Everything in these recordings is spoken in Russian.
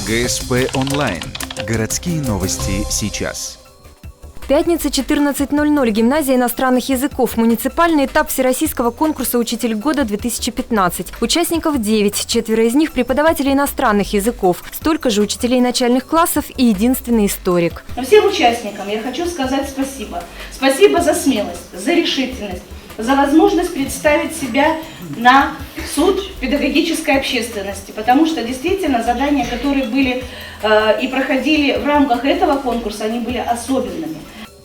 ГСП онлайн. Городские новости сейчас. Пятница, 14:00. Гимназия иностранных языков. Муниципальный этап Всероссийского конкурса «Учитель года-2015». Участников 9. 4 из них – преподаватели иностранных языков. Столько же учителей начальных классов и единственный историк. Всем участникам я хочу сказать спасибо. Спасибо за смелость, за решительность, за возможность представить себя на суд педагогической общественности. Потому что действительно задания, которые были и проходили в рамках этого конкурса, они были особенными.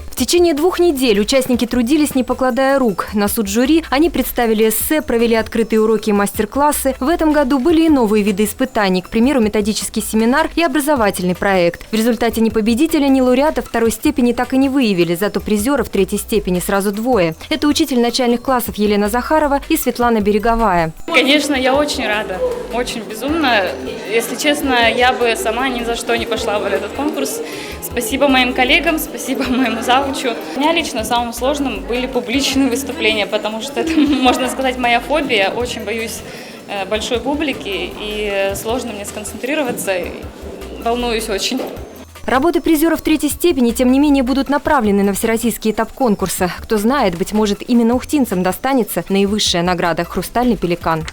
В течение 2 недель участники трудились, не покладая рук. На суд жюри они представили эссе, провели открытые уроки и мастер-классы. В этом году были и новые виды испытаний, к примеру, методический семинар и образовательный проект. В результате ни победителя, ни лауреата 2-й степени так и не выявили, зато призеров 3-й степени сразу 2. Это учитель начальных классов Елена Захарова и Светлана Береговая. Конечно, я очень рада, очень безумно. Если честно, я бы сама ни за что не пошла в этот конкурс. Спасибо моим коллегам, спасибо моему завучу. У меня лично самым сложным были публичные выступления, потому что это, можно сказать, моя фобия. Очень боюсь большой публики, и сложно мне сконцентрироваться, волнуюсь очень. Работы призеров 3-й степени, тем не менее, будут направлены на всероссийский этап конкурса. Кто знает, быть может, именно ухтинцам достанется наивысшая награда – «Хрустальный пеликан».